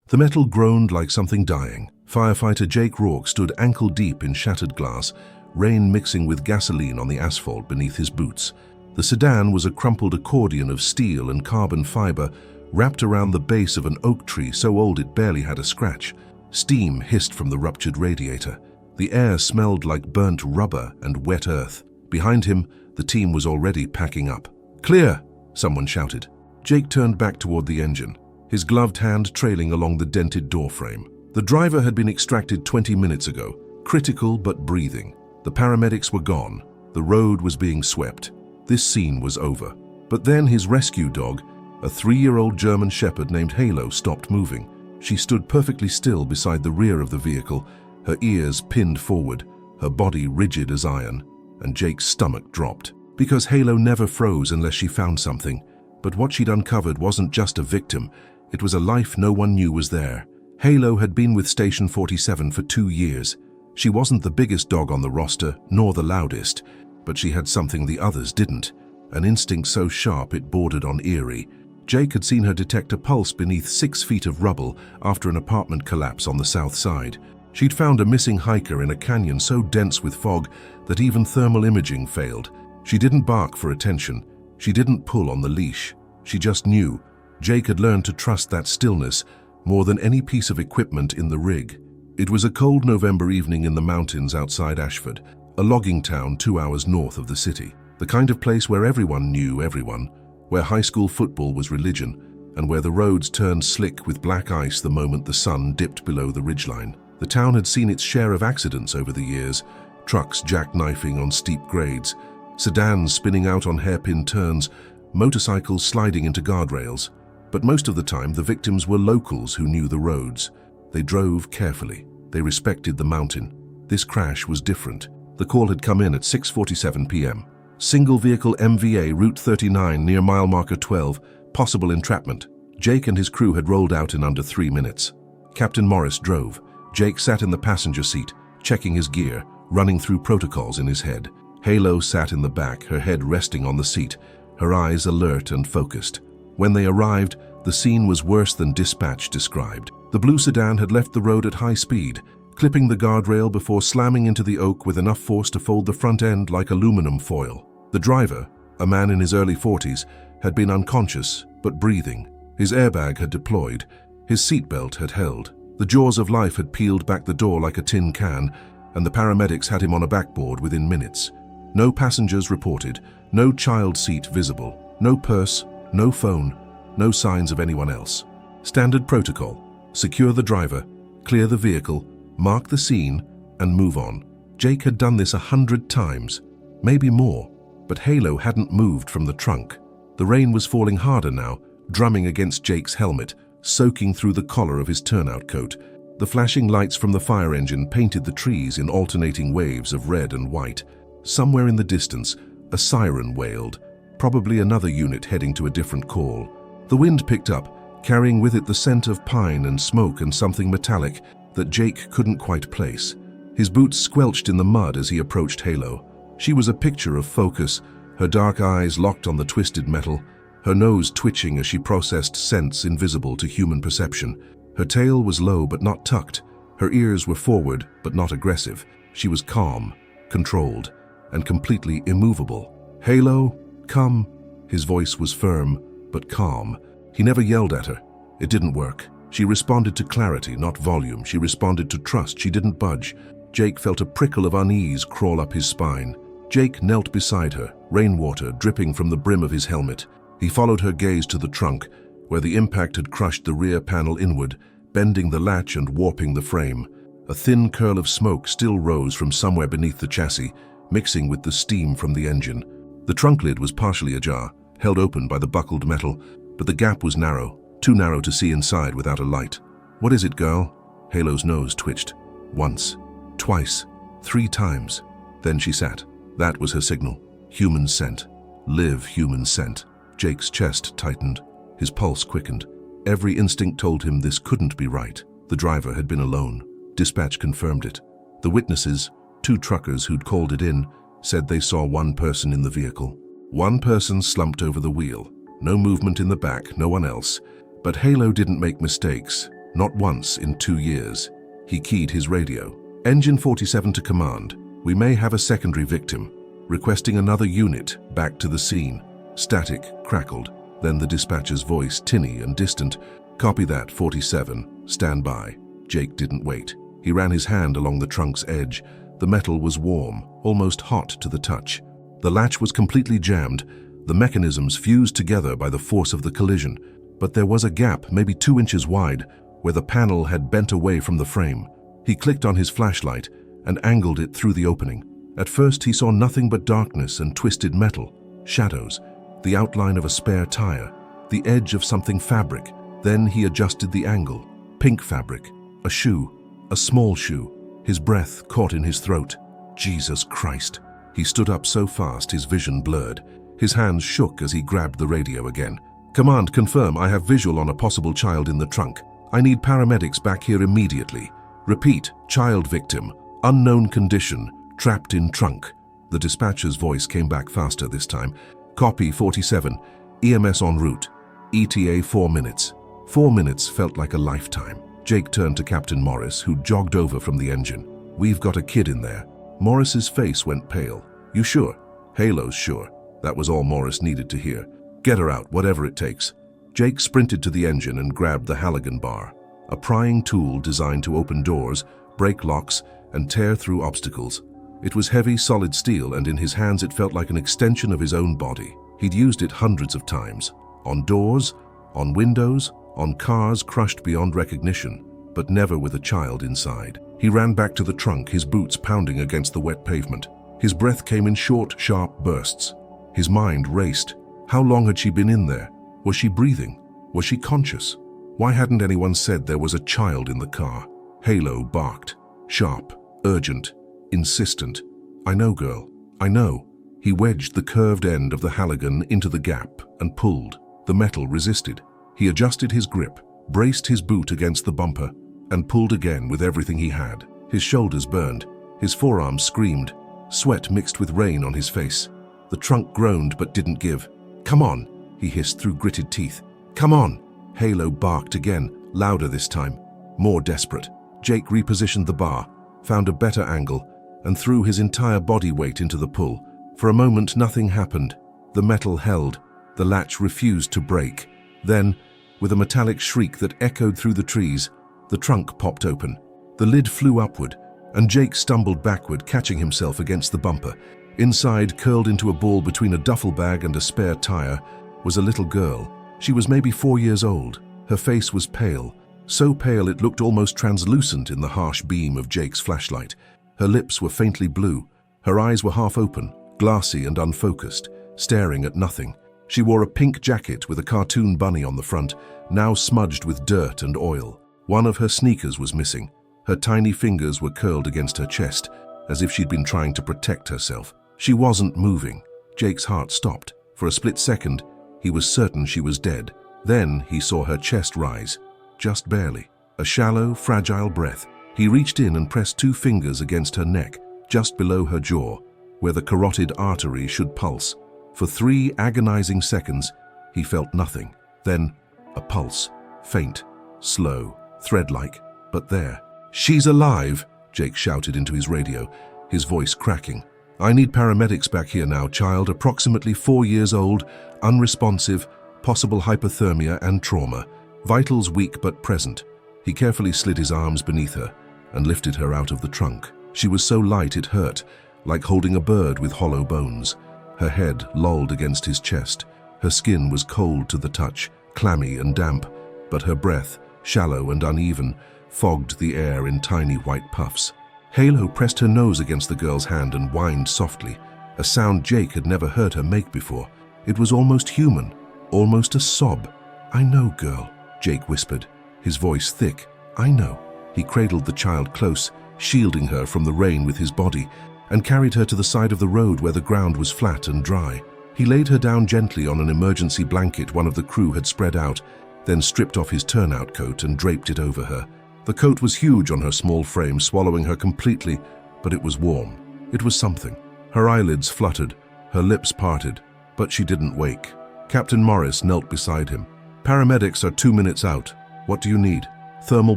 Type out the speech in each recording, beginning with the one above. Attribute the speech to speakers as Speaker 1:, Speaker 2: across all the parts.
Speaker 1: The metal groaned like something dying. Firefighter Jake Rourke stood ankle-deep in shattered glass, rain mixing with gasoline on the asphalt beneath his boots. The sedan was a crumpled accordion of steel and carbon fiber wrapped around the base of an oak tree so old it barely had a scratch. Steam hissed from the ruptured radiator. The air smelled like burnt rubber and wet earth. Behind him, the team was already packing up. "Clear!" someone shouted. Jake turned back toward the engine, his gloved hand trailing along the dented doorframe. The driver had been extracted 20 minutes ago, critical but breathing. The paramedics were gone. The road was being swept. This scene was over. But then his rescue dog, a 3-year-old German shepherd named Halo, stopped moving. She stood perfectly still beside the rear of the vehicle, her ears pinned forward, her body rigid as iron, and Jake's stomach dropped. Because Halo never froze unless she found something. But what she'd uncovered wasn't just a victim, it was a life no one knew was there. Halo had been with Station 47 for 2 years. She wasn't the biggest dog on the roster, nor the loudest, but she had something the others didn't, an instinct so sharp it bordered on eerie. Jake had seen her detect a pulse beneath 6 feet of rubble after an apartment collapse on the south side. She'd found a missing hiker in a canyon so dense with fog that even thermal imaging failed. She didn't bark for attention. She didn't pull on the leash. She just knew. Jake had learned to trust that stillness more than any piece of equipment in the rig. It was a cold November evening in the mountains outside Ashford, a logging town 2 hours north of the city. The kind of place where everyone knew everyone, where high school football was religion, and where the roads turned slick with black ice the moment the sun dipped below the ridgeline. The town had seen its share of accidents over the years, trucks jackknifing on steep grades, sedans spinning out on hairpin turns, motorcycles sliding into guardrails. But most of the time, the victims were locals who knew the roads. They drove carefully. They respected the mountain. This crash was different. The call had come in at 6:47 p.m. Single vehicle MVA Route 39 near mile marker 12, possible entrapment. Jake and his crew had rolled out in under 3 minutes. Captain Morris drove. Jake sat in the passenger seat, checking his gear, running through protocols in his head. Halo sat in the back, her head resting on the seat, her eyes alert and focused. When they arrived, the scene was worse than dispatch described. The blue sedan had left the road at high speed, clipping the guardrail before slamming into the oak with enough force to fold the front end like aluminum foil. The driver, a man in his early 40s, had been unconscious but breathing. His airbag had deployed. His seatbelt had held. The jaws of life had peeled back the door like a tin can, and the paramedics had him on a backboard within minutes. No passengers reported, no child seat visible, no purse, no phone, no signs of anyone else. Standard protocol: secure the driver, clear the vehicle, mark the scene, and move on. Jake had done this 100 times, maybe more, but Halo hadn't moved from the trunk. The rain was falling harder now, drumming against Jake's helmet, soaking through the collar of his turnout coat. The flashing lights from the fire engine painted the trees in alternating waves of red and white. Somewhere in the distance, a siren wailed, probably another unit heading to a different call. The wind picked up, carrying with it the scent of pine and smoke and something metallic that Jake couldn't quite place. His boots squelched in the mud as he approached Halo. She was a picture of focus, her dark eyes locked on the twisted metal, her nose twitching as she processed scents invisible to human perception. Her tail was low but not tucked. Her ears were forward but not aggressive. She was calm, controlled, and completely immovable. "Halo, come." His voice was firm but calm. He never yelled at her. It didn't work. She responded to clarity, not volume. She responded to trust. She didn't budge. Jake felt a prickle of unease crawl up his spine. Jake knelt beside her, rainwater dripping from the brim of his helmet. He followed her gaze to the trunk, where the impact had crushed the rear panel inward, bending the latch and warping the frame. A thin curl of smoke still rose from somewhere beneath the chassis, mixing with the steam from the engine. The trunk lid was partially ajar, held open by the buckled metal, but the gap was narrow, too narrow to see inside without a light. "What is it, girl?" Halo's nose twitched. Once, twice, 3 times. Then she sat. That was her signal. Human scent. Live human scent. Jake's chest tightened. His pulse quickened. Every instinct told him this couldn't be right. The driver had been alone. Dispatch confirmed it. The witnesses, 2 truckers who'd called it in, said they saw 1 person in the vehicle. 1 person slumped over the wheel. No movement in the back, no one else. But Halo didn't make mistakes. Not once in 2 years. He keyed his radio. Engine 47 to command. We may have a secondary victim. Requesting another unit back to the scene. Static crackled. Then the dispatcher's voice, tinny and distant. Copy that, 47. Stand by. Jake didn't wait. He ran his hand along the trunk's edge. The metal was warm, almost hot to the touch. The latch was completely jammed. The mechanisms fused together by the force of the collision. But there was a gap, maybe 2 inches wide, where the panel had bent away from the frame. He clicked on his flashlight and angled it through the opening. At first he saw nothing but darkness and twisted metal, shadows, the outline of a spare tire, the edge of something fabric. Then he adjusted the angle. Pink fabric, a shoe, a small shoe. His breath caught in his throat. Jesus Christ. He stood up so fast his vision blurred. His hands shook as he grabbed the radio again. Command, confirm I have visual on a possible child in the trunk. I need paramedics back here immediately. Repeat, child victim, unknown condition, trapped in trunk. The dispatcher's voice came back faster this time. Copy 47, EMS en route. ETA 4 minutes. 4 minutes felt like a lifetime. Jake turned to Captain Morris, who jogged over from the engine. We've got a kid in there. Morris's face went pale. You sure? Halo's sure. That was all Morris needed to hear. Get her out, whatever it takes. Jake sprinted to the engine and grabbed the Halligan bar, a prying tool designed to open doors, break locks, and tear through obstacles. It was heavy, solid steel, and in his hands it felt like an extension of his own body. He'd used it hundreds of times. On doors, on windows, on cars crushed beyond recognition, but never with a child inside. He ran back to the trunk, his boots pounding against the wet pavement. His breath came in short, sharp bursts. His mind raced. How long had she been in there? Was she breathing? Was she conscious? Why hadn't anyone said there was a child in the car? Halo barked. Sharp, urgent, insistent. I know, girl. I know. He wedged the curved end of the Halligan into the gap and pulled. The metal resisted. He adjusted his grip, braced his boot against the bumper, and pulled again with everything he had. His shoulders burned. His forearms screamed. Sweat mixed with rain on his face. The trunk groaned but didn't give. Come on, he hissed through gritted teeth. Come on! Halo barked again, louder this time, more desperate. Jake repositioned the bar, found a better angle, and threw his entire body weight into the pull. For a moment, nothing happened. The metal held. The latch refused to break. Then, with a metallic shriek that echoed through the trees, the trunk popped open. The lid flew upward, and Jake stumbled backward, catching himself against the bumper. Inside, curled into a ball between a duffel bag and a spare tire, was a little girl. She was maybe 4 years old. Her face was pale, so pale it looked almost translucent in the harsh beam of Jake's flashlight. Her lips were faintly blue. Her eyes were half open, glassy and unfocused, staring at nothing. She wore a pink jacket with a cartoon bunny on the front, now smudged with dirt and oil. One of her sneakers was missing. Her tiny fingers were curled against her chest, as if she'd been trying to protect herself. She wasn't moving. Jake's heart stopped. For a split second, he was certain she was dead. Then he saw her chest rise, just barely. A shallow, fragile breath. He reached in and pressed 2 fingers against her neck, just below her jaw, where the carotid artery should pulse. For 3 agonizing seconds, he felt nothing. Then, a pulse, faint, slow, thread-like, but there. She's alive, Jake shouted into his radio, his voice cracking. I need paramedics back here now, child, approximately 4 years old, unresponsive, possible hypothermia and trauma. Vitals weak but present. He carefully slid his arms beneath her and lifted her out of the trunk. She was so light it hurt, like holding a bird with hollow bones. Her head lolled against his chest. Her skin was cold to the touch, clammy and damp, but her breath, shallow and uneven, fogged the air in tiny white puffs. Halo pressed her nose against the girl's hand and whined softly, a sound Jake had never heard her make before. It was almost human, almost a sob. I know, girl, Jake whispered, his voice thick. I know. He cradled the child close, shielding her from the rain with his body, and carried her to the side of the road where the ground was flat and dry. He laid her down gently on an emergency blanket one of the crew had spread out, then stripped off his turnout coat and draped it over her. The coat was huge on her small frame, swallowing her completely, but it was warm. It was something. Her eyelids fluttered, her lips parted, but she didn't wake. Captain Morris knelt beside him. Paramedics are 2 minutes out. What do you need? Thermal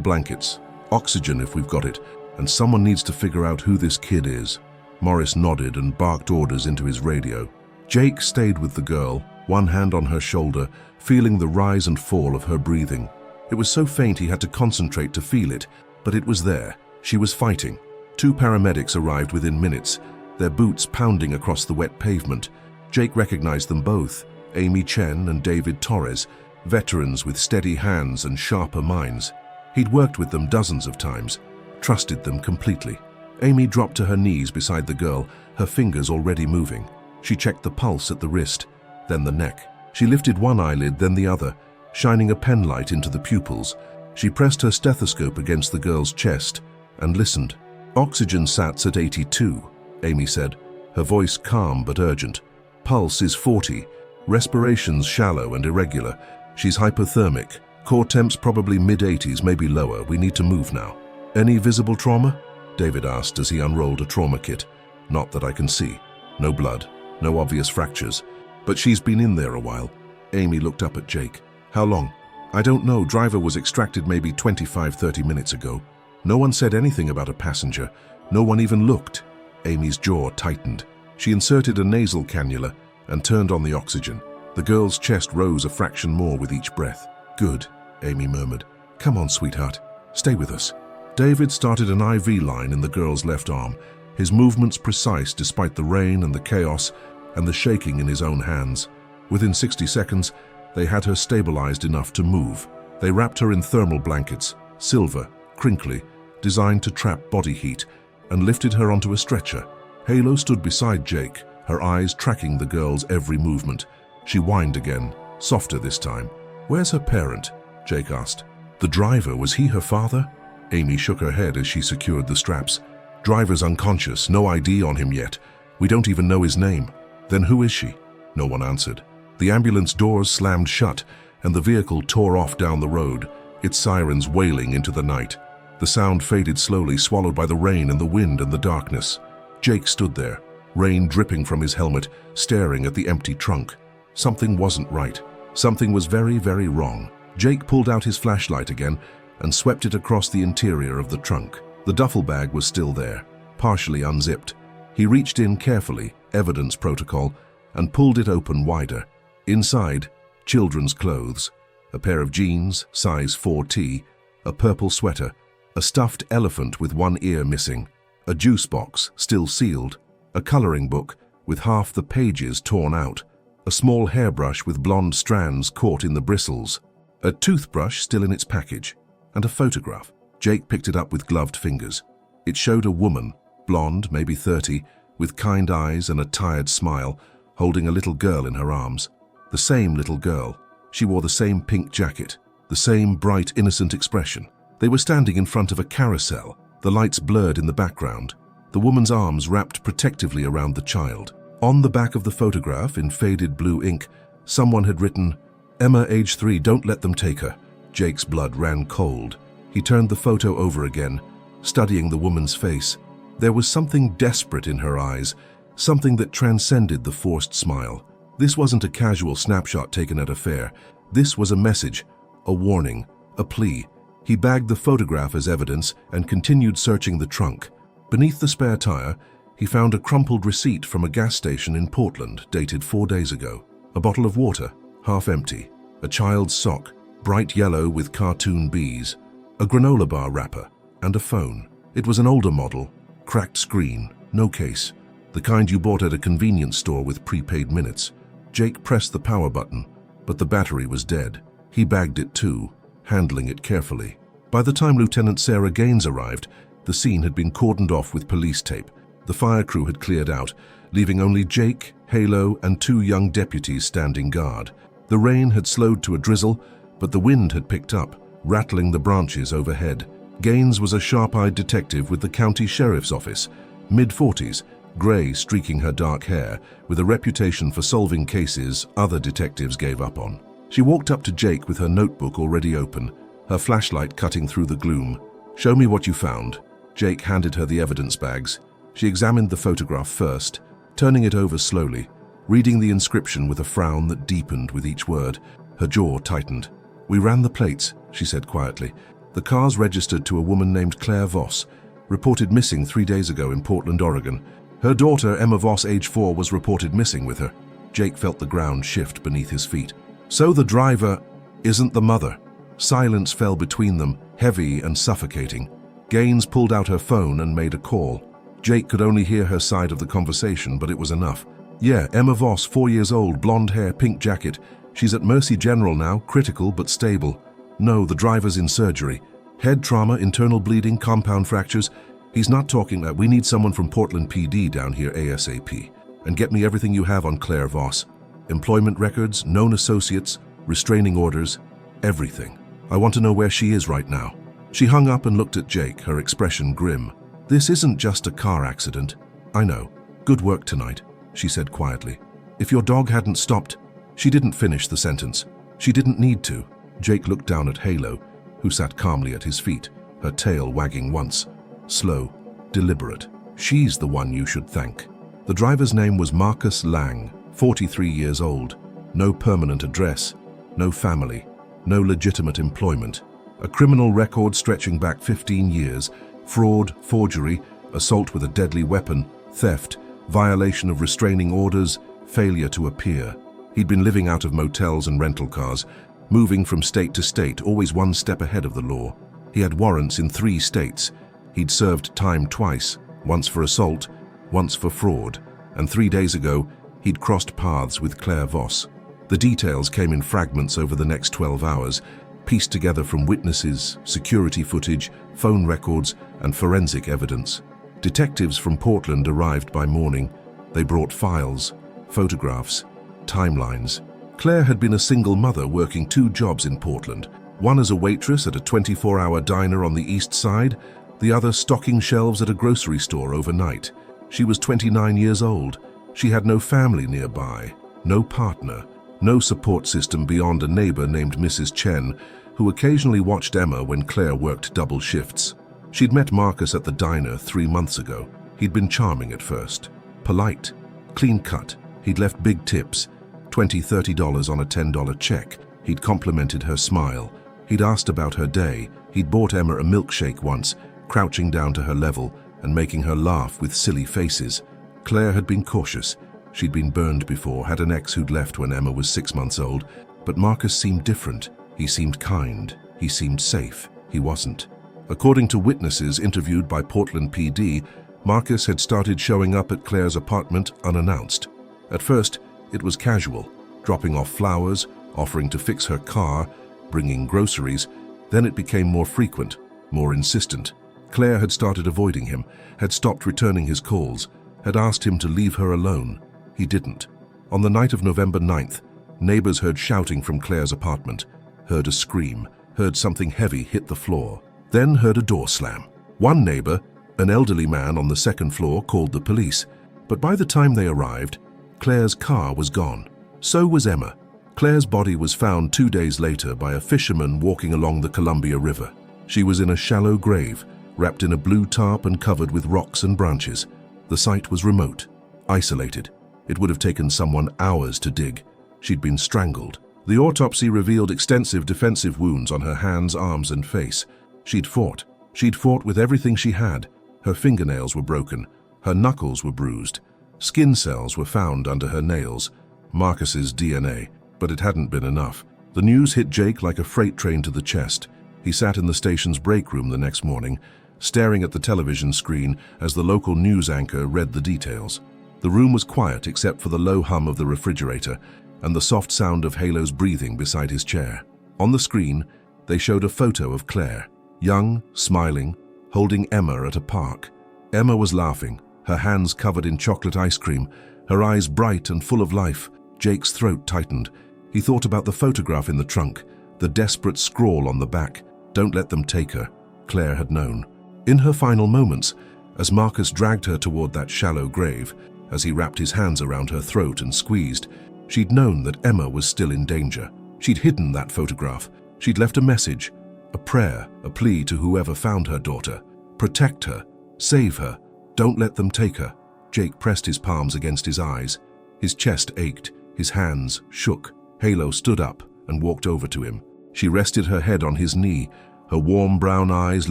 Speaker 1: blankets, oxygen if we've got it, and someone needs to figure out who this kid is. Morris nodded and barked orders into his radio. Jake stayed with the girl, one hand on her shoulder, feeling the rise and fall of her breathing. It was so faint he had to concentrate to feel it, but it was there. She was fighting. 2 paramedics arrived within minutes, their boots pounding across the wet pavement. Jake recognized them both, Amy Chen and David Torres, veterans with steady hands and sharper minds. He'd worked with them dozens of times, trusted them completely. Amy dropped to her knees beside the girl, her fingers already moving. She checked the pulse at the wrist, then the neck. She lifted one eyelid, then the other, shining a penlight into the pupils. She pressed her stethoscope against the girl's chest and listened. "Oxygen sats at 82, Amy said, her voice calm but urgent. "Pulse is 40, respirations shallow and irregular. She's hypothermic. Core temps probably mid-80s, maybe lower. We need to move now." "Any visible trauma?" David asked as he unrolled a trauma kit. "Not that I can see. No blood, no obvious fractures. But she's been in there a while." Amy looked up at Jake. "How long?" "I don't know. Driver was extracted maybe 25-30 minutes ago. No one said anything about a passenger. No one even looked." Amy's jaw tightened. She inserted a nasal cannula and turned on the oxygen. The girl's chest rose a fraction more with each breath. "Good," Amy murmured. "Come on, sweetheart. Stay with us." David started an IV line in the girl's left arm, his movements precise despite the rain and the chaos and the shaking in his own hands. Within 60 seconds, they had her stabilized enough to move. They wrapped her in thermal blankets, silver, crinkly, designed to trap body heat, and lifted her onto a stretcher. Halo stood beside Jake, her eyes tracking the girl's every movement. She whined again, softer this time. "Where's her parent?" Jake asked. "The driver, was he her father?" Amy shook her head as she secured the straps. "Driver's unconscious, no ID on him yet. We don't even know his name." "Then who is she?" No one answered. The ambulance doors slammed shut, and the vehicle tore off down the road, its sirens wailing into the night. The sound faded slowly, swallowed by the rain and the wind and the darkness. Jake stood there, rain dripping from his helmet, staring at the empty trunk. Something wasn't right. Something was very, very wrong. Jake pulled out his flashlight again and swept it across the interior of the trunk. The duffel bag was still there, partially unzipped. He reached in carefully, evidence protocol, and pulled it open wider. Inside, children's clothes, a pair of jeans, size 4T, a purple sweater, a stuffed elephant with one ear missing, a juice box still sealed, a coloring book with half the pages torn out, a small hairbrush with blonde strands caught in the bristles, a toothbrush still in its package, and a photograph. Jake picked it up with gloved fingers. It showed a woman, blonde, maybe 30, with kind eyes and a tired smile, holding a little girl in her arms. The same little girl. She wore the same pink jacket, the same bright, innocent expression. They were standing in front of a carousel, the lights blurred in the background, the woman's arms wrapped protectively around the child. On the back of the photograph, in faded blue ink, someone had written, "Emma, age 3, don't let them take her." Jake's blood ran cold. He turned the photo over again, studying the woman's face. There was something desperate in her eyes, something that transcended the forced smile. This wasn't a casual snapshot taken at a fair. This was a message, a warning, a plea. He bagged the photograph as evidence and continued searching the trunk. Beneath the spare tire, he found a crumpled receipt from a gas station in Portland, dated 4 days ago. A bottle of water, half empty. A child's sock, bright yellow with cartoon bees. A granola bar wrapper, and a phone. It was an older model, cracked screen, no case. The kind you bought at a convenience store with prepaid minutes. Jake pressed the power button, but the battery was dead. He bagged it too, handling it carefully. By the time Lieutenant Sarah Gaines arrived, the scene had been cordoned off with police tape. The fire crew had cleared out, leaving only Jake, Halo, and 2 young deputies standing guard. The rain had slowed to a drizzle, but the wind had picked up, rattling the branches overhead. Gaines was a sharp-eyed detective with the county sheriff's office, mid-40s, grey streaking her dark hair, with a reputation for solving cases other detectives gave up on. She walked up to Jake with her notebook already open, her flashlight cutting through the gloom. "Show me what you found." Jake handed her the evidence bags. She examined the photograph first, turning it over slowly, reading the inscription with a frown that deepened with each word. Her jaw tightened. "We ran the plates," she said quietly. The car's registered to a woman named Claire Voss, reported missing 3 days ago in Portland, Oregon. Her daughter, Emma Voss, age 4, was reported missing with her. Jake felt the ground shift beneath his feet. So the driver isn't the mother. Silence fell between them, heavy and suffocating. Gaines pulled out her phone and made a call. Jake could only hear her side of the conversation, but it was enough. Yeah, Emma Voss, 4 years old, blonde hair, pink jacket. She's at Mercy General now, critical but stable. No, the driver's in surgery. Head trauma, internal bleeding, compound fractures. He's not talking that. We need someone from Portland PD down here ASAP. And get me everything you have on Claire Voss. Employment records, known associates, restraining orders, everything. I want to know where she is right now. She hung up and looked at Jake, her expression grim. This isn't just a car accident. I know. Good work tonight, she said quietly. If your dog hadn't stopped... She didn't finish the sentence. She didn't need to. Jake looked down at Halo, who sat calmly at his feet, her tail wagging once. Slow, deliberate. She's the one you should thank. The driver's name was Marcus Lang, 43 years old. No permanent address, no family, no legitimate employment. A criminal record stretching back 15 years, fraud, forgery, assault with a deadly weapon, theft, violation of restraining orders, failure to appear. He'd been living out of motels and rental cars, moving from state to state, always one step ahead of the law. He had warrants in 3 states. He'd served time twice, once for assault, once for fraud, and 3 days ago, he'd crossed paths with Claire Voss. The details came in fragments over the next 12 hours, pieced together from witnesses, security footage, phone records, and forensic evidence. Detectives from Portland arrived by morning. They brought files, photographs, timelines. Claire had been a single mother working 2 jobs in Portland, one as a waitress at a 24-hour diner on the east side, the other stocking shelves at a grocery store overnight. She was 29 years old. She had no family nearby, no partner, no support system beyond a neighbor named Mrs. Chen, who occasionally watched Emma when Claire worked double shifts. She'd met Marcus at the diner 3 months ago. He'd been charming at first, polite, clean-cut. He'd left big tips, $20, $30 on a $10 check. He'd complimented her smile. He'd asked about her day. He'd bought Emma a milkshake once, crouching down to her level and making her laugh with silly faces. Claire had been cautious. She'd been burned before, had an ex who'd left when Emma was 6 months old. But Marcus seemed different. He seemed kind. He seemed safe. He wasn't. According to witnesses interviewed by Portland PD, Marcus had started showing up at Claire's apartment unannounced. At first, it was casual, dropping off flowers, offering to fix her car, bringing groceries. Then it became more frequent, more insistent. Claire had started avoiding him, had stopped returning his calls, had asked him to leave her alone. He didn't. On the night of November 9th, neighbors heard shouting from Claire's apartment, heard a scream, heard something heavy hit the floor, then heard a door slam. One neighbor, an elderly man on the 2nd floor, called the police. But by the time they arrived, Claire's car was gone. So was Emma. Claire's body was found 2 days later by a fisherman walking along the Columbia River. She was in a shallow grave, wrapped in a blue tarp and covered with rocks and branches. The site was remote, isolated. It would have taken someone hours to dig. She'd been strangled. The autopsy revealed extensive defensive wounds on her hands, arms, and face. She'd fought. She'd fought with everything she had. Her fingernails were broken. Her knuckles were bruised. Skin cells were found under her nails. Marcus's DNA. But it hadn't been enough. The news hit Jake like a freight train to the chest. He sat in the station's break room the next morning, staring at the television screen as the local news anchor read the details. The room was quiet except for the low hum of the refrigerator and the soft sound of Halo's breathing beside his chair. On the screen, they showed a photo of Claire, young, smiling, holding Emma at a park. Emma was laughing, her hands covered in chocolate ice cream, her eyes bright and full of life. Jake's throat tightened. He thought about the photograph in the trunk, the desperate scrawl on the back. Don't let them take her. Claire had known. In her final moments, as Marcus dragged her toward that shallow grave, as he wrapped his hands around her throat and squeezed, she'd known that Emma was still in danger. She'd hidden that photograph. She'd left a message, a prayer, a plea to whoever found her daughter. Protect her. Save her. Don't let them take her. Jake pressed his palms against his eyes. His chest ached. His hands shook. Halo stood up and walked over to him. She rested her head on his knee, her warm brown eyes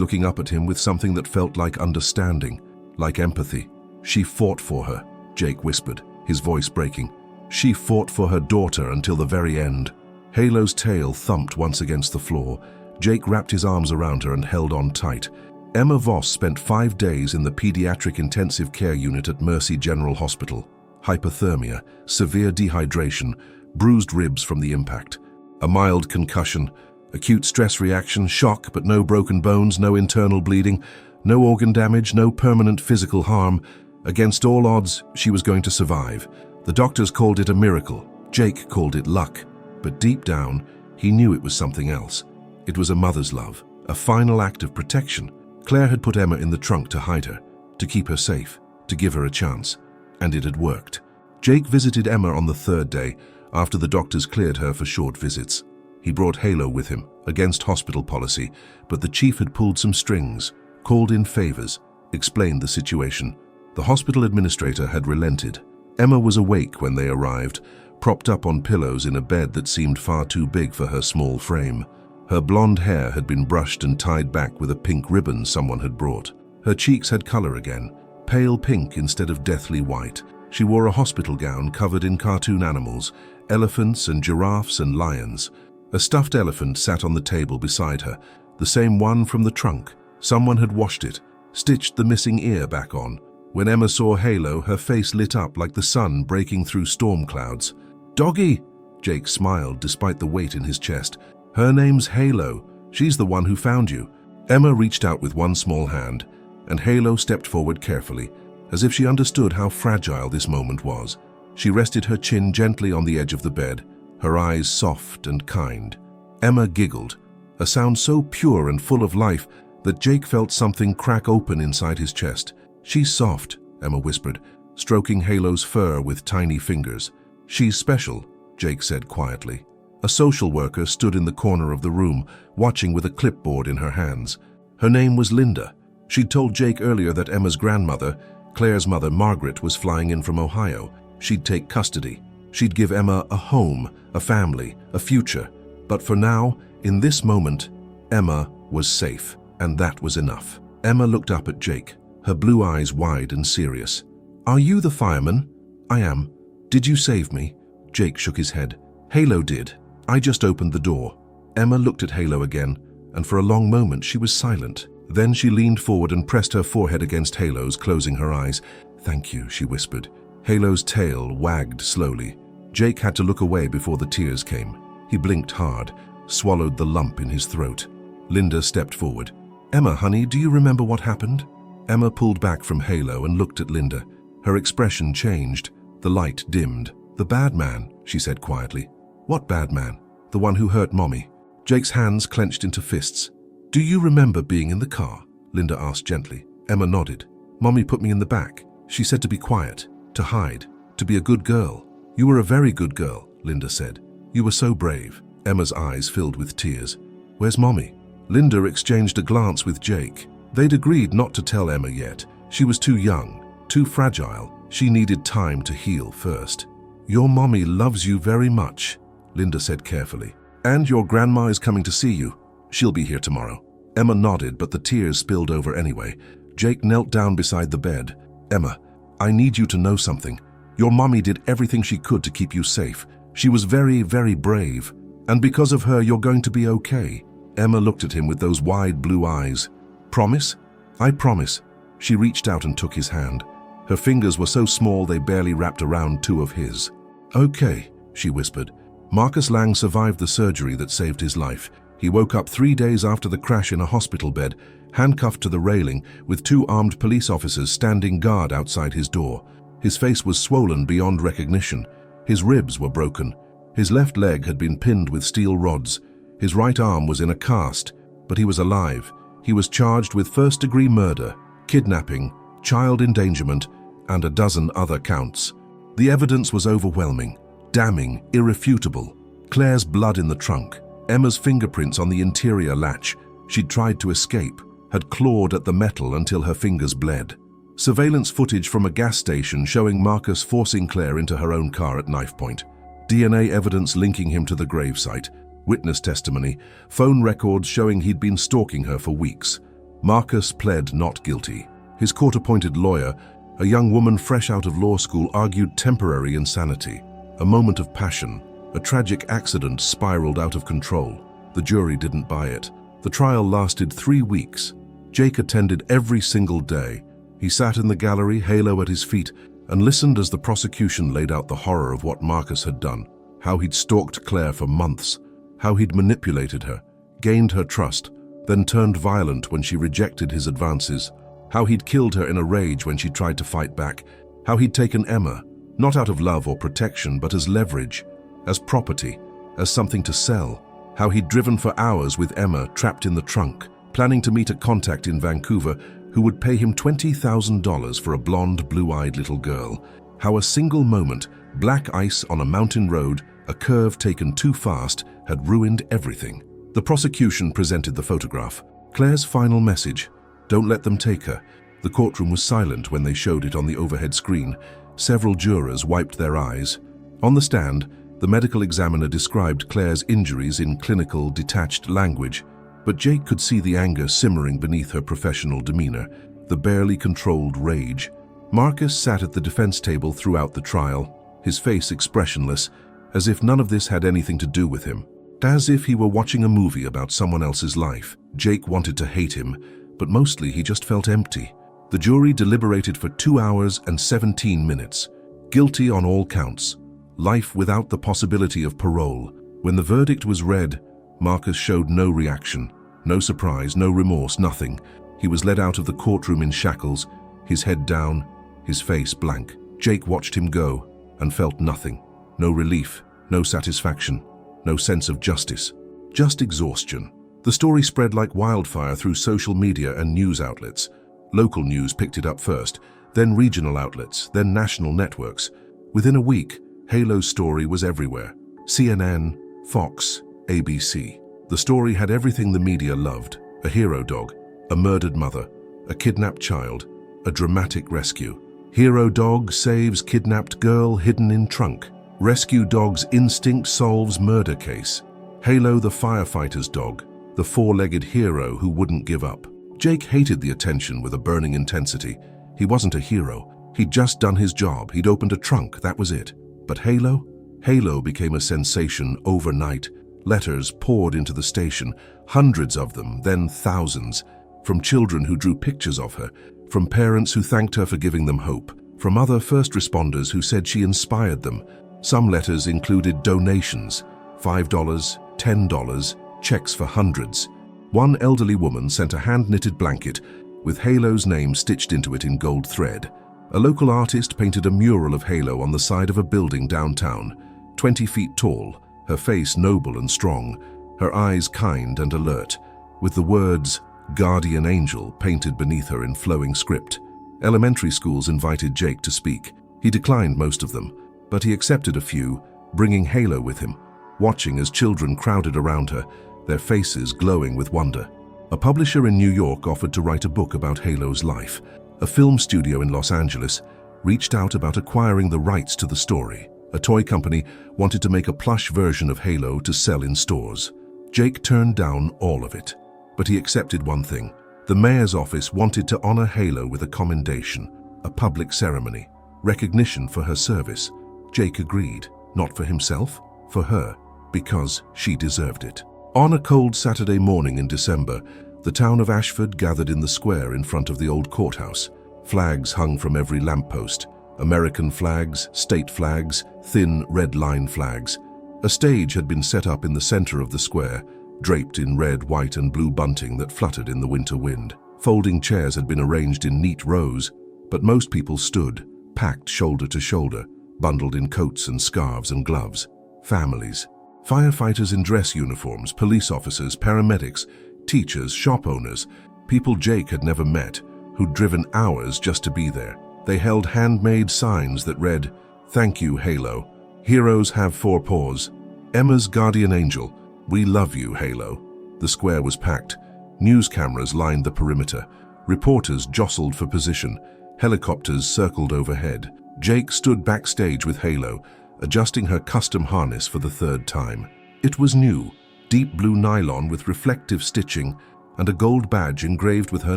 Speaker 1: looking up at him with something that felt like understanding, like empathy. "She fought for her," Jake whispered, his voice breaking. "She fought for her daughter until the very end." Halo's tail thumped once against the floor. Jake wrapped his arms around her and held on tight. Emma Voss spent 5 days in the pediatric intensive care unit at Mercy General Hospital. Hypothermia, severe dehydration, bruised ribs from the impact. A mild concussion, acute stress reaction, shock but no broken bones, no internal bleeding, no organ damage, no permanent physical harm. Against all odds, she was going to survive. The doctors called it a miracle. Jake called it luck. But deep down, he knew it was something else. It was a mother's love, a final act of protection. Claire had put Emma in the trunk to hide her, to keep her safe, to give her a chance. And it had worked. Jake visited Emma on the 3rd day, after the doctors cleared her for short visits. He brought Halo with him, against hospital policy, but the chief had pulled some strings, called in favors, explained the situation. The hospital administrator had relented. Emma was awake when they arrived, propped up on pillows in a bed that seemed far too big for her small frame. Her blonde hair had been brushed and tied back with a pink ribbon someone had brought. Her cheeks had color again, pale pink instead of deathly white. She wore a hospital gown covered in cartoon animals, elephants and giraffes and lions. A stuffed elephant sat on the table beside her, the same one from the trunk. Someone had washed it, stitched the missing ear back on. When Emma saw Halo, her face lit up like the sun breaking through storm clouds. "Doggy!" Jake smiled despite the weight in his chest. "Her name's Halo. She's the one who found you." Emma reached out with one small hand, and Halo stepped forward carefully, as if she understood how fragile this moment was. She rested her chin gently on the edge of the bed, her eyes soft and kind. Emma giggled, a sound so pure and full of life that Jake felt something crack open inside his chest. "She's soft," Emma whispered, stroking Halo's fur with tiny fingers. "She's special," Jake said quietly. A social worker stood in the corner of the room, watching with a clipboard in her hands. Her name was Linda. She'd told Jake earlier that Emma's grandmother, Claire's mother Margaret, was flying in from Ohio. She'd take custody. She'd give Emma a home, a family, a future. But for now, in this moment, Emma was safe, and that was enough. Emma looked up at Jake, her blue eyes wide and serious. "Are you the fireman?" "I am." "Did you save me?" Jake shook his head. "Halo did. I just opened the door." Emma looked at Halo again, and for a long moment she was silent. Then she leaned forward and pressed her forehead against Halo's, closing her eyes. "Thank you," she whispered. Halo's tail wagged slowly. Jake had to look away before the tears came. He blinked hard, swallowed the lump in his throat. Linda stepped forward. "Emma, honey, do you remember what happened?" Emma pulled back from Halo and looked at Linda. Her expression changed. The light dimmed. "The bad man," she said quietly. "What bad man?" "The one who hurt Mommy." Jake's hands clenched into fists. "Do you remember being in the car?" Linda asked gently. Emma nodded. "Mommy put me in the back. She said to be quiet, to hide, to be a good girl." "You were a very good girl," Linda said. "You were so brave." Emma's eyes filled with tears. "Where's Mommy?" Linda exchanged a glance with Jake. They'd agreed not to tell Emma yet. She was too young, too fragile. She needed time to heal first. "Your mommy loves you very much," Linda said carefully. "And your grandma is coming to see you. She'll be here tomorrow." Emma nodded, but the tears spilled over anyway. Jake knelt down beside the bed. "Emma, I need you to know something. Your mommy did everything she could to keep you safe. She was very, very brave. And because of her, you're going to be okay." Emma looked at him with those wide blue eyes. "Promise?" "I promise." She reached out and took his hand. Her fingers were so small they barely wrapped around two of his. "Okay," she whispered. Marcus Lang survived the surgery that saved his life. He woke up 3 days after the crash in a hospital bed, handcuffed to the railing, with 2 armed police officers standing guard outside his door. His face was swollen beyond recognition. His ribs were broken. His left leg had been pinned with steel rods. His right arm was in a cast, but he was alive. He was charged with first-degree murder, kidnapping, child endangerment, and a dozen other counts. The evidence was overwhelming, damning, irrefutable. Claire's blood in the trunk, Emma's fingerprints on the interior latch. She'd tried to escape, had clawed at the metal until her fingers bled. Surveillance footage from a gas station showing Marcus forcing Claire into her own car at knife point. DNA evidence linking him to the gravesite. Witness testimony, phone records showing he'd been stalking her for weeks. Marcus pled not guilty. His court-appointed lawyer, a young woman fresh out of law school, argued temporary insanity. A moment of passion. A tragic accident spiraled out of control. The jury didn't buy it. The trial lasted 3 weeks. Jake attended every single day. He sat in the gallery, halo at his feet, and listened as the prosecution laid out the horror of what Marcus had done. How he'd stalked Claire for months. How he'd manipulated her, gained her trust, then turned violent when she rejected his advances. How he'd killed her in a rage when she tried to fight back. How he'd taken Emma, not out of love or protection, but as leverage, as property, as something to sell. How he'd driven for hours with Emma trapped in the trunk, planning to meet a contact in Vancouver who would pay him $20,000 for a blonde, blue-eyed little girl. How a single moment, black ice on a mountain road, a curve taken too fast, had ruined everything. The prosecution presented the photograph. Claire's final message, "Don't let them take her." The courtroom was silent when they showed it on the overhead screen. Several jurors wiped their eyes. On the stand, the medical examiner described Claire's injuries in clinical, detached language, but Jake could see the anger simmering beneath her professional demeanor, the barely controlled rage. Marcus sat at the defense table throughout the trial, his face expressionless, as if none of this had anything to do with him. As if he were watching a movie about someone else's life. Jake wanted to hate him, but mostly he just felt empty. The jury deliberated for 2 hours and 17 minutes. Guilty on all counts. Life without the possibility of parole. When the verdict was read, Marcus showed no reaction, no surprise, no remorse, nothing. He was led out of the courtroom in shackles, his head down, his face blank. Jake watched him go and felt nothing. No relief, no satisfaction, no sense of justice. Just exhaustion. The story spread like wildfire through social media and news outlets. Local news picked it up first, then regional outlets, then national networks. Within a week, Halo's story was everywhere. CNN, Fox, ABC. The story had everything the media loved. A hero dog, a murdered mother, a kidnapped child, a dramatic rescue. Hero dog saves kidnapped girl hidden in trunk. Rescue dog's instinct solves murder case. Halo the firefighter's dog, the four-legged hero who wouldn't give up. Jake hated the attention with a burning intensity. He wasn't a hero. He'd just done his job. He'd opened a trunk, that was it. But Halo? Halo became a sensation overnight. Letters poured into the station, hundreds of them, then thousands. From children who drew pictures of her, from parents who thanked her for giving them hope, from other first responders who said she inspired them. Some letters included donations, $5, $10, checks for hundreds. One elderly woman sent a hand-knitted blanket with Halo's name stitched into it in gold thread. A local artist painted a mural of Halo on the side of a building downtown, 20 feet tall, her face noble and strong, her eyes kind and alert, with the words, "Guardian Angel," painted beneath her in flowing script. Elementary schools invited Jake to speak. He declined most of them, but he accepted a few, bringing Halo with him, watching as children crowded around her, their faces glowing with wonder. A publisher in New York offered to write a book about Halo's life. A film studio in Los Angeles reached out about acquiring the rights to the story. A toy company wanted to make a plush version of Halo to sell in stores. Jake turned down all of it, but he accepted one thing. The mayor's office wanted to honor Halo with a commendation, a public ceremony, recognition for her service. Jake agreed, not for himself, for her, because she deserved it. On a cold Saturday morning in December, the town of Ashford gathered in the square in front of the old courthouse. Flags hung from every lamppost. American flags, state flags, thin red line flags. A stage had been set up in the center of the square, draped in red, white, and blue bunting that fluttered in the winter wind. Folding chairs had been arranged in neat rows, but most people stood, packed shoulder to shoulder, bundled in coats and scarves and gloves. Families. Firefighters in dress uniforms, police officers, paramedics, teachers, shop owners, people Jake had never met, who'd driven hours just to be there. They held handmade signs that read, "Thank you, Halo. Heroes have 4 paws. Emma's guardian angel. We love you, Halo." The square was packed. News cameras lined the perimeter. Reporters jostled for position. Helicopters circled overhead. Jake stood backstage with Halo, adjusting her custom harness for the 3rd time. It was new, deep blue nylon with reflective stitching, and a gold badge engraved with her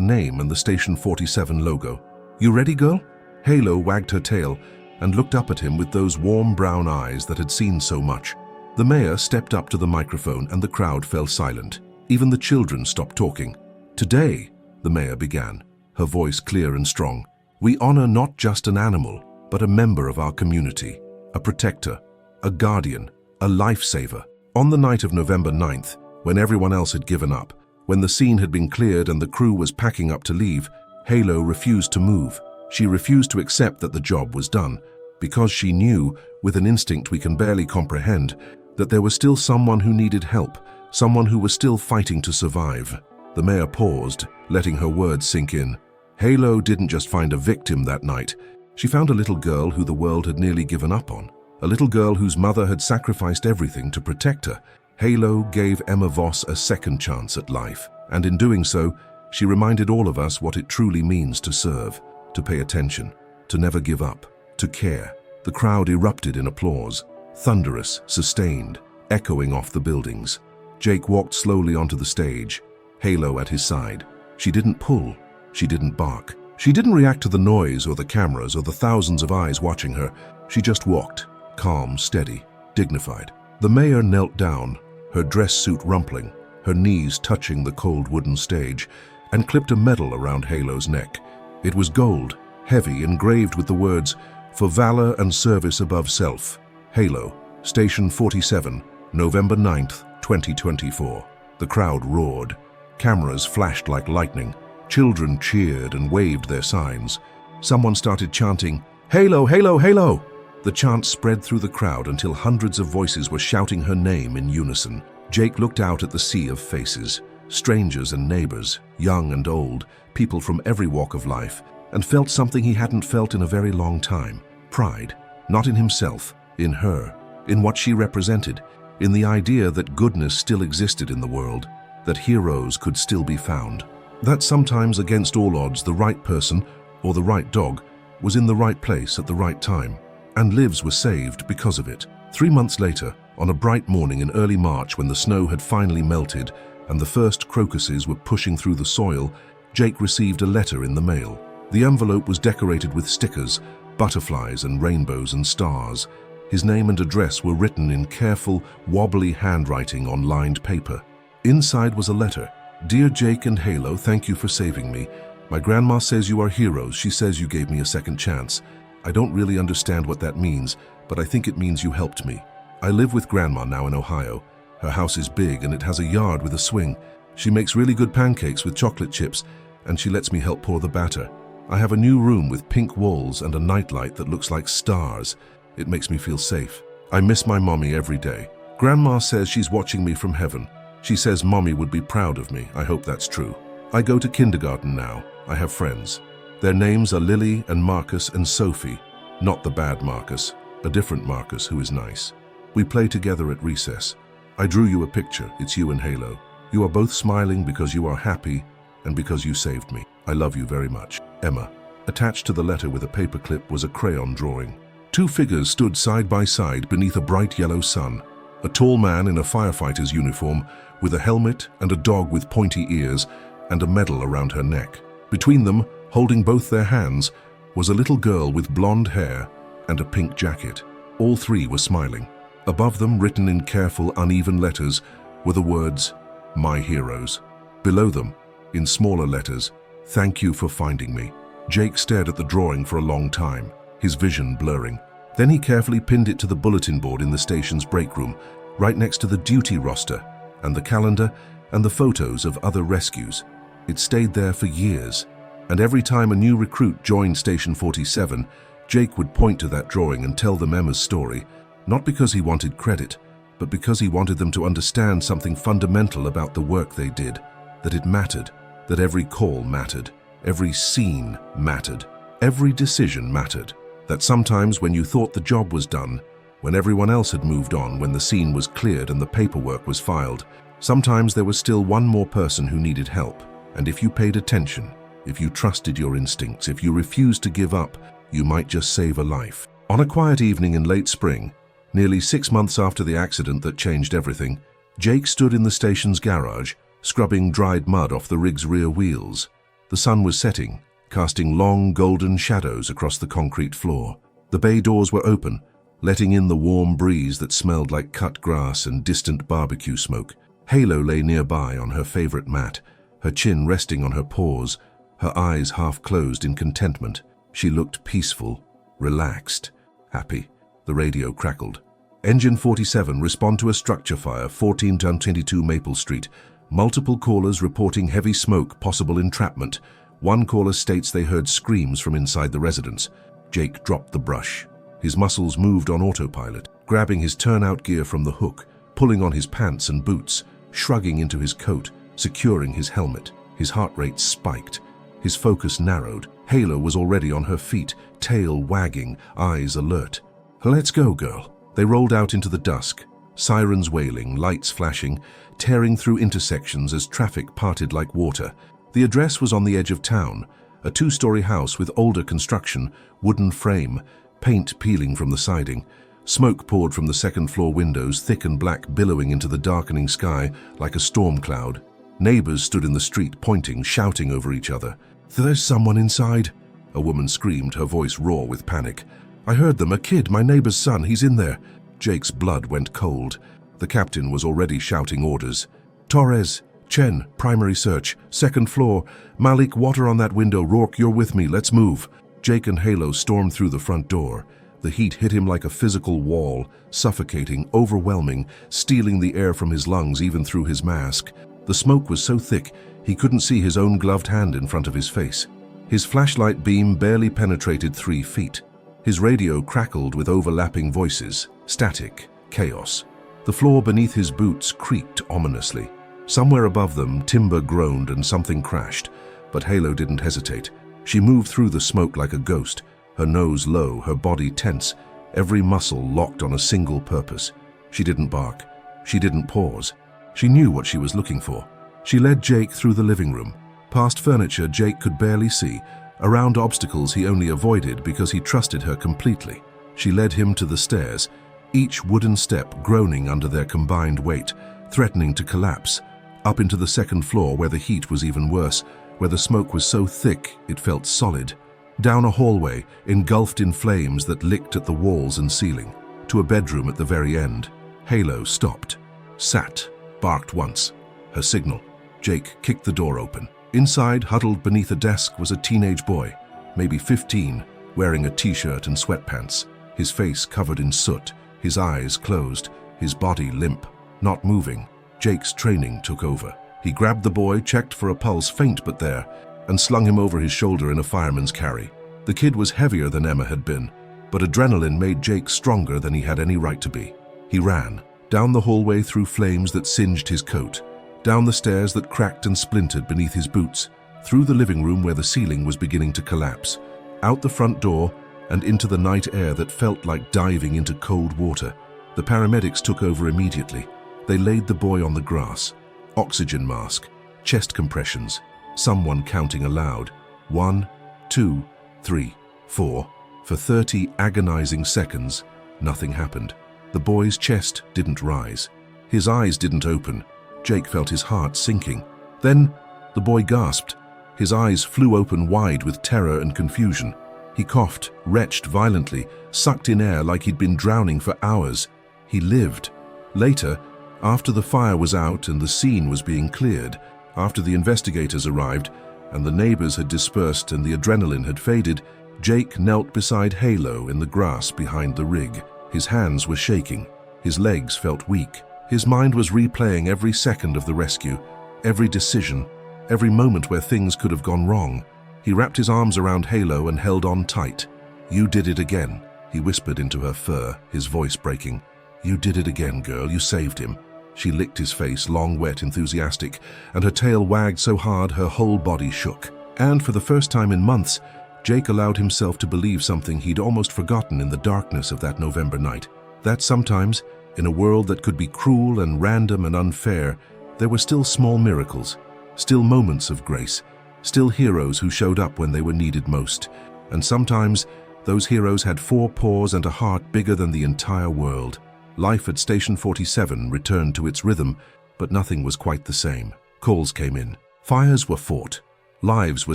Speaker 1: name and the Station 47 logo. "You ready, girl?" Halo wagged her tail and looked up at him with those warm brown eyes that had seen so much. The mayor stepped up to the microphone and the crowd fell silent. Even the children stopped talking. "Today," the mayor began, her voice clear and strong, "we honor not just an animal, but a member of our community, a protector, a guardian, a lifesaver." On the night of November 9th, when everyone else had given up, when the scene had been cleared and the crew was packing up to leave, Halo refused to move. She refused to accept that the job was done, because she knew, with an instinct we can barely comprehend, that there was still someone who needed help, someone who was still fighting to survive. The mayor paused, letting her words sink in. Halo didn't just find a victim that night. She found a little girl who the world had nearly given up on. A little girl whose mother had sacrificed everything to protect her. Halo gave Emma Voss a second chance at life, and in doing so, she reminded all of us what it truly means to serve, to pay attention, to never give up, to care. The crowd erupted in applause, thunderous, sustained, echoing off the buildings. Jake walked slowly onto the stage, Halo at his side. She didn't pull, she didn't bark. She didn't react to the noise or the cameras or the thousands of eyes watching her. She just walked, calm, steady, dignified. The mayor knelt down, her dress suit rumpling, her knees touching the cold wooden stage, and clipped a medal around Halo's neck. It was gold, heavy, engraved with the words, "For valor and service above self. Halo, Station 47, November 9th, 2024. The crowd roared. Cameras flashed like lightning. Children cheered and waved their signs. Someone started chanting, "Halo, Halo, Halo!" The chant spread through the crowd until hundreds of voices were shouting her name in unison. Jake looked out at the sea of faces, strangers and neighbors, young and old, people from every walk of life, and felt something he hadn't felt in a very long time. Pride, not in himself, in her, in what she represented, in the idea that goodness still existed in the world, that heroes could still be found. That sometimes, against all odds, the right person, or the right dog, was in the right place at the right time, and lives were saved because of it. 3 months later, on a bright morning in early March when the snow had finally melted and the first crocuses were pushing through the soil, Jake received a letter in the mail. The envelope was decorated with stickers, butterflies and rainbows and stars. His name and address were written in careful, wobbly handwriting on lined paper. Inside was a letter. "Dear Jake and Halo, thank you for saving me. My grandma says you are heroes. She says you gave me a second chance. I don't really understand what that means, but I think it means you helped me. I live with Grandma now in Ohio. Her house is big and it has a yard with a swing. She makes really good pancakes with chocolate chips, and she lets me help pour the batter. I have a new room with pink walls and a nightlight that looks like stars. It makes me feel safe. I miss my mommy every day. Grandma says she's watching me from heaven. She says mommy would be proud of me. I hope that's true. I go to kindergarten now. I have friends. Their names are Lily and Marcus and Sophie. Not the bad Marcus, a different Marcus who is nice. We play together at recess. I drew you a picture. It's you and Halo. You are both smiling because you are happy and because you saved me. I love you very much. Emma." Attached to the letter with a paperclip was a crayon drawing. 2 figures stood side by side beneath a bright yellow sun. A tall man in a firefighter's uniform with a helmet and a dog with pointy ears and a medal around her neck. Between them, holding both their hands, was a little girl with blonde hair and a pink jacket. All 3 were smiling. Above them, written in careful, uneven letters, were the words, "My heroes." Below them, in smaller letters, "Thank you for finding me." Jake stared at the drawing for a long time, his vision blurring. Then he carefully pinned it to the bulletin board in the station's break room, right next to the duty roster, and the calendar, and the photos of other rescues. It stayed there for years, and every time a new recruit joined Station 47, Jake would point to that drawing and tell them Emma's story, not because he wanted credit, but because he wanted them to understand something fundamental about the work they did, that it mattered, that every call mattered, every scene mattered, every decision mattered, that sometimes when you thought the job was done, when everyone else had moved on, when the scene was cleared and the paperwork was filed, sometimes there was still one more person who needed help, and if you paid attention, if you trusted your instincts, if you refused to give up, you might just save a life. On a quiet evening in late spring, nearly 6 months after the accident that changed everything, Jake stood in the station's garage, scrubbing dried mud off the rig's rear wheels. The sun was setting, casting long golden shadows across the concrete floor. The bay doors were open, letting in the warm breeze that smelled like cut grass and distant barbecue smoke. Halo lay nearby on her favorite mat, her chin resting on her paws, her eyes half closed in contentment. She looked peaceful, relaxed, happy. The radio crackled. Engine 47, respond to a structure fire, 14-22 Maple Street. Multiple callers reporting heavy smoke, possible entrapment. One caller states they heard screams from inside the residence. Jake dropped the brush. His muscles moved on autopilot, grabbing his turnout gear from the hook, pulling on his pants and boots, shrugging into his coat, securing his helmet. His heart rate spiked. His focus narrowed. Halo was already on her feet, tail wagging, eyes alert. "Let's go, girl." They rolled out into the dusk, sirens wailing, lights flashing, tearing through intersections as traffic parted like water. The address was on the edge of town, a two-story house with older construction, wooden frame, paint peeling from the siding. Smoke poured from the second-floor windows, thick and black, billowing into the darkening sky like a storm cloud. Neighbors stood in the street, pointing, shouting over each other. "There's someone inside," a woman screamed, her voice raw with panic. "I heard them, a kid, my neighbor's son, he's in there." Jake's blood went cold. The captain was already shouting orders. "Torres, Chen, primary search, second floor. Malik, water on that window. Rourke, you're with me, let's move." Jake and Halo stormed through the front door. The heat hit him like a physical wall, suffocating, overwhelming, stealing the air from his lungs even through his mask. The smoke was so thick, he couldn't see his own gloved hand in front of his face. His flashlight beam barely penetrated 3 feet. His radio crackled with overlapping voices, static, chaos. The floor beneath his boots creaked ominously. Somewhere above them, timber groaned and something crashed, but Halo didn't hesitate. She moved through the smoke like a ghost, her nose low, her body tense, every muscle locked on a single purpose. She didn't bark. She didn't pause. She knew what she was looking for. She led Jake through the living room, past furniture Jake could barely see, around obstacles he only avoided because he trusted her completely. She led him to the stairs, each wooden step groaning under their combined weight, threatening to collapse, up into the second floor where the heat was even worse, where the smoke was so thick it felt solid, down a hallway engulfed in flames that licked at the walls and ceiling, to a bedroom at the very end. Halo stopped, sat, barked once. Her signal. Jake kicked the door open. Inside, huddled beneath a desk, was a teenage boy, maybe 15, wearing a t-shirt and sweatpants, his face covered in soot, his eyes closed, his body limp, not moving. Jake's training took over. He grabbed the boy, checked for a pulse, faint but there, and slung him over his shoulder in a fireman's carry. The kid was heavier than Emma had been, but adrenaline made Jake stronger than he had any right to be. He ran, down the hallway through flames that singed his coat, down the stairs that cracked and splintered beneath his boots, through the living room where the ceiling was beginning to collapse, out the front door and into the night air that felt like diving into cold water. The paramedics took over immediately. They laid the boy on the grass. Oxygen mask, chest compressions, someone counting aloud. 1, 2, 3, 4. For 30 agonizing seconds, nothing happened. The boy's chest didn't rise. His eyes didn't open. Jake felt his heart sinking. Then, the boy gasped. His eyes flew open wide with terror and confusion. He coughed, retched violently, sucked in air like he'd been drowning for hours. He lived. Later, after the fire was out and the scene was being cleared, after the investigators arrived and the neighbors had dispersed and the adrenaline had faded, Jake knelt beside Halo in the grass behind the rig. His hands were shaking. His legs felt weak. His mind was replaying every second of the rescue, every decision, every moment where things could have gone wrong. He wrapped his arms around Halo and held on tight. "You did it again," he whispered into her fur, his voice breaking. "You did it again, girl. You saved him." She licked his face, long, wet, enthusiastic, and her tail wagged so hard her whole body shook. And for the first time in months, Jake allowed himself to believe something he'd almost forgotten in the darkness of that November night. That sometimes, in a world that could be cruel and random and unfair, there were still small miracles, still moments of grace, still heroes who showed up when they were needed most. And sometimes, those heroes had 4 paws and a heart bigger than the entire world. Life at Station 47 returned to its rhythm, but nothing was quite the same. Calls came in. Fires were fought. Lives were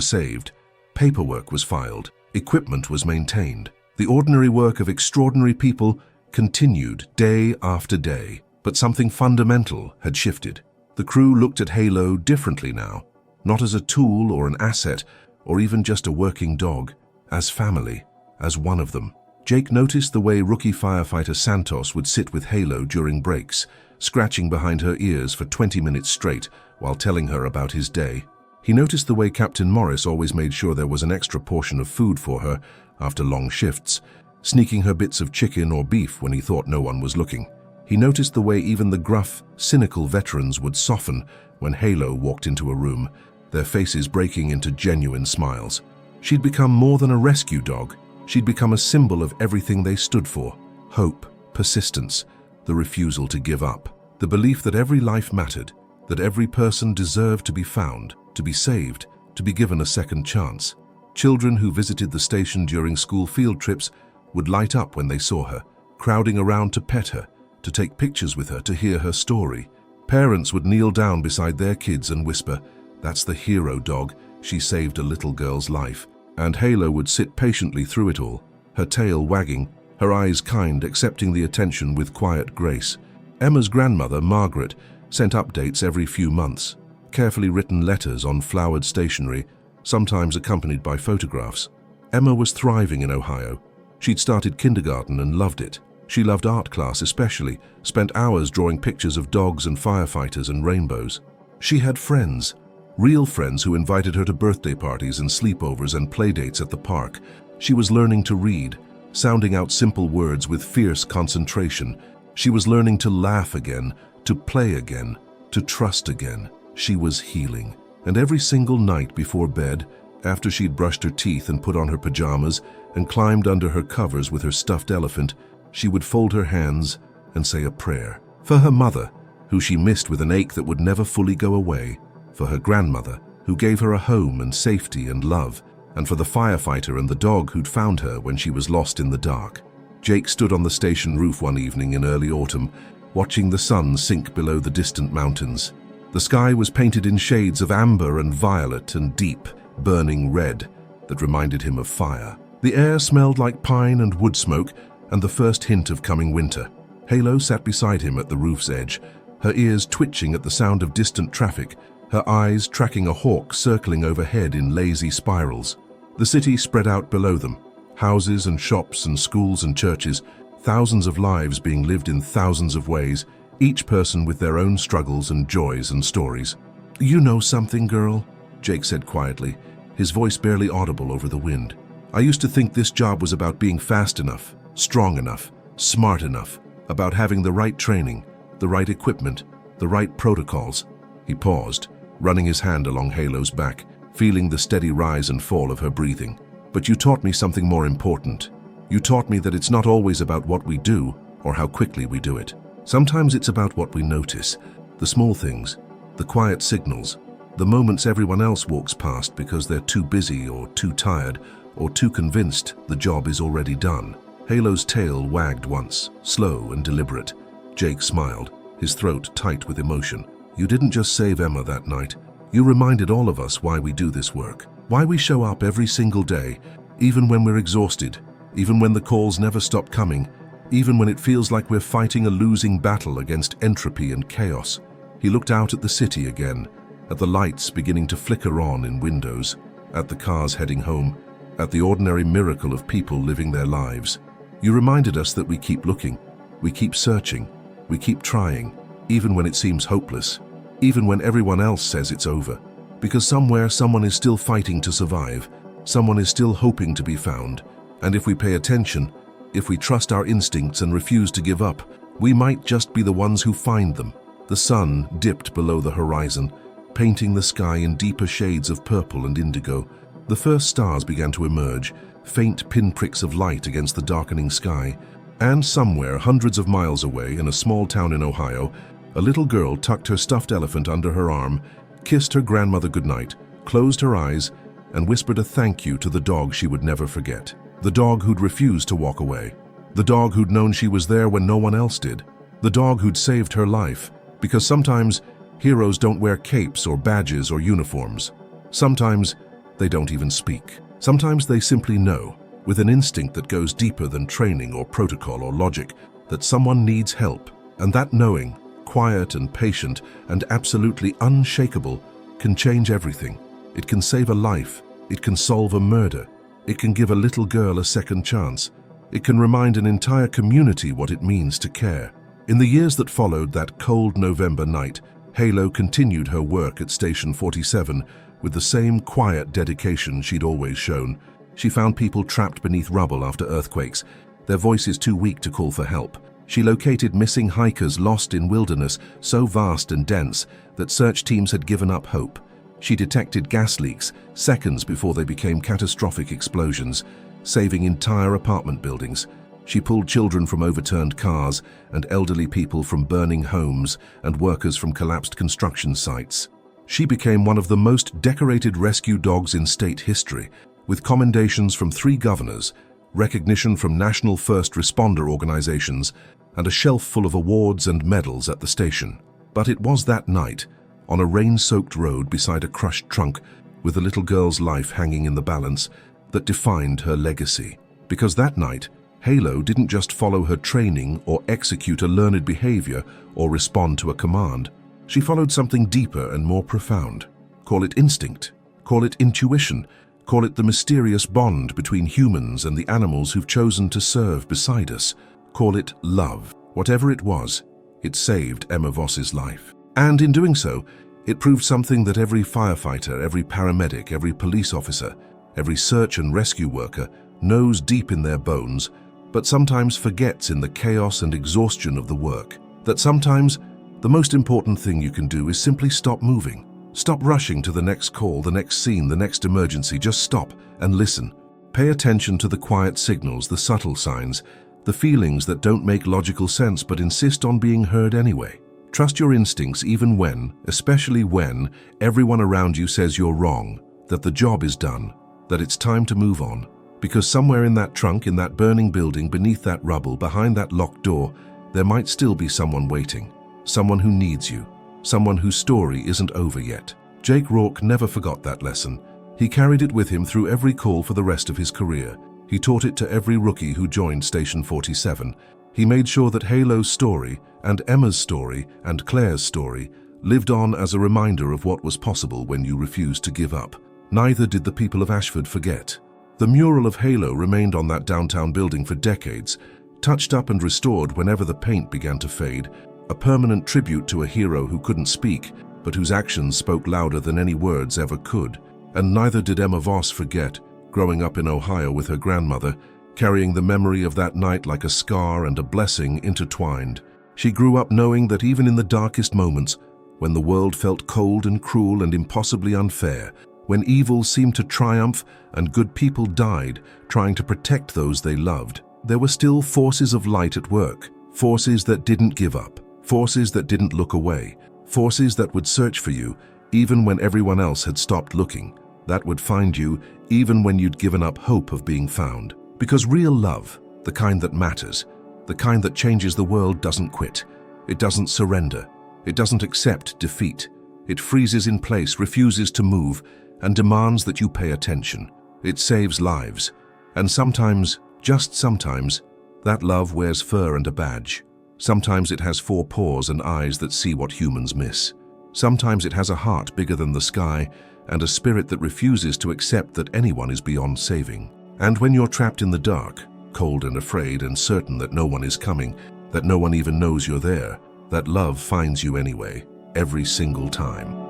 Speaker 1: saved. Paperwork was filed. Equipment was maintained. The ordinary work of extraordinary people continued day after day. But something fundamental had shifted. The crew looked at Halo differently now, not as a tool or an asset, or even just a working dog, as family, as one of them. Jake noticed the way rookie firefighter Santos would sit with Halo during breaks, scratching behind her ears for 20 minutes straight while telling her about his day. He noticed the way Captain Morris always made sure there was an extra portion of food for her after long shifts, sneaking her bits of chicken or beef when he thought no one was looking. He noticed the way even the gruff, cynical veterans would soften when Halo walked into a room, their faces breaking into genuine smiles. She'd become more than a rescue dog. She'd become a symbol of everything they stood for: hope, persistence, the refusal to give up, the belief that every life mattered, that every person deserved to be found, to be saved, to be given a second chance. Children who visited the station during school field trips would light up when they saw her, crowding around to pet her, to take pictures with her, to hear her story. Parents would kneel down beside their kids and whisper, "That's the hero dog, she saved a little girl's life." And Halo would sit patiently through it all, her tail wagging, her eyes kind, accepting the attention with quiet grace. Emma's grandmother, Margaret, sent updates every few months, carefully written letters on flowered stationery, sometimes accompanied by photographs. Emma was thriving in Ohio. She'd started kindergarten and loved it. She loved art class especially, spent hours drawing pictures of dogs and firefighters and rainbows. She had friends, real friends who invited her to birthday parties and sleepovers and playdates at the park. She was learning to read, sounding out simple words with fierce concentration. She was learning to laugh again, to play again, to trust again. She was healing. And every single night before bed, after she'd brushed her teeth and put on her pajamas and climbed under her covers with her stuffed elephant, she would fold her hands and say a prayer. For her mother, who she missed with an ache that would never fully go away. For her grandmother, who gave her a home and safety and love. And for the firefighter and the dog who'd found her when she was lost in the dark. Jake stood on the station roof one evening in early autumn, watching the sun sink below the distant mountains. The sky was painted in shades of amber and violet and deep, burning red that reminded him of fire. The air smelled like pine and wood smoke and the first hint of coming winter. Halo sat beside him at the roof's edge, her ears twitching at the sound of distant traffic, her eyes tracking a hawk circling overhead in lazy spirals. The city spread out below them, houses and shops and schools and churches, thousands of lives being lived in thousands of ways, each person with their own struggles and joys and stories. "You know something, girl?" Jake said quietly, his voice barely audible over the wind. "I used to think this job was about being fast enough, strong enough, smart enough, about having the right training, the right equipment, the right protocols." He paused, running his hand along Halo's back, feeling the steady rise and fall of her breathing. "But you taught me something more important. You taught me that it's not always about what we do or how quickly we do it. Sometimes it's about what we notice, the small things, the quiet signals, the moments everyone else walks past because they're too busy or too tired or too convinced the job is already done." Halo's tail wagged once, slow and deliberate. Jake smiled, his throat tight with emotion. "You didn't just save Emma that night. You reminded all of us why we do this work, why we show up every single day, even when we're exhausted, even when the calls never stop coming, even when it feels like we're fighting a losing battle against entropy and chaos." He looked out at the city again, at the lights beginning to flicker on in windows, at the cars heading home, at the ordinary miracle of people living their lives. "You reminded us that we keep looking, we keep searching, we keep trying, even when it seems hopeless, even when everyone else says it's over. Because somewhere someone is still fighting to survive, someone is still hoping to be found, and if we pay attention, if we trust our instincts and refuse to give up, we might just be the ones who find them." The sun dipped below the horizon, painting the sky in deeper shades of purple and indigo. The first stars began to emerge, faint pinpricks of light against the darkening sky. And somewhere, hundreds of miles away, in a small town in Ohio, a little girl tucked her stuffed elephant under her arm, kissed her grandmother goodnight, closed her eyes, and whispered a thank you to the dog she would never forget. The dog who'd refused to walk away. The dog who'd known she was there when no one else did. the dog who'd saved her life, because sometimes heroes don't wear capes or badges or uniforms. Sometimes they don't even speak. Sometimes they simply know, with an instinct that goes deeper than training or protocol or logic, that someone needs help. And that knowing, quiet and patient and absolutely unshakable, can change everything. It can save a life. It can solve a murder. It can give a little girl a second chance. It can remind an entire community what it means to care. In the years that followed that cold November night, Halo continued her work at Station 47 with the same quiet dedication she'd always shown. She found people trapped beneath rubble after earthquakes, their voices too weak to call for help. She located missing hikers lost in wilderness so vast and dense that search teams had given up hope. She detected gas leaks seconds before they became catastrophic explosions, saving entire apartment buildings. She pulled children from overturned cars and elderly people from burning homes and workers from collapsed construction sites. She became one of the most decorated rescue dogs in state history, with commendations from 3 governors, recognition from national first responder organizations, and a shelf full of awards and medals at the station. But it was that night, on a rain-soaked road beside a crushed trunk, with a little girl's life hanging in the balance, that defined her legacy. Because that night, Halo didn't just follow her training or execute a learned behavior or respond to a command. She followed something deeper and more profound. Call it instinct, call it intuition, call it the mysterious bond between humans and the animals who've chosen to serve beside us. Call it love. Whatever it was, it saved Emma Voss's life. And in doing so, it proved something that every firefighter, every paramedic, every police officer, every search and rescue worker knows deep in their bones, but sometimes forgets in the chaos and exhaustion of the work. That sometimes the most important thing you can do is simply stop moving. Stop rushing to the next call, the next scene, the next emergency. Just stop and listen. Pay attention to the quiet signals, the subtle signs, the feelings that don't make logical sense but insist on being heard anyway. Trust your instincts even when, especially when, everyone around you says you're wrong, that the job is done, that it's time to move on. Because somewhere in that trunk, in that burning building, beneath that rubble, behind that locked door, there might still be someone waiting. Someone who needs you. Someone whose story isn't over yet. Jake Rourke never forgot that lesson. He carried it with him through every call for the rest of his career. He taught it to every rookie who joined Station 47. He made sure that Halo's story, and Emma's story, and Claire's story lived on as a reminder of what was possible when you refused to give up. Neither did the people of Ashford forget. The mural of Halo remained on that downtown building for decades, touched up and restored whenever the paint began to fade, a permanent tribute to a hero who couldn't speak, but whose actions spoke louder than any words ever could. And neither did Emma Voss forget, growing up in Ohio with her grandmother, carrying the memory of that night like a scar and a blessing intertwined. She grew up knowing that even in the darkest moments, when the world felt cold and cruel and impossibly unfair, when evil seemed to triumph and good people died trying to protect those they loved, there were still forces of light at work, forces that didn't give up, forces that didn't look away, forces that would search for you even when everyone else had stopped looking, that would find you even when you'd given up hope of being found. Because real love, the kind that matters, the kind that changes the world, doesn't quit. It doesn't surrender. It doesn't accept defeat. It freezes in place, refuses to move, and demands that you pay attention. It saves lives. And sometimes, just sometimes, that love wears fur and a badge. Sometimes it has 4 paws and eyes that see what humans miss. Sometimes it has a heart bigger than the sky and a spirit that refuses to accept that anyone is beyond saving. And when you're trapped in the dark, cold and afraid and certain that no one is coming, that no one even knows you're there, that love finds you anyway, every single time.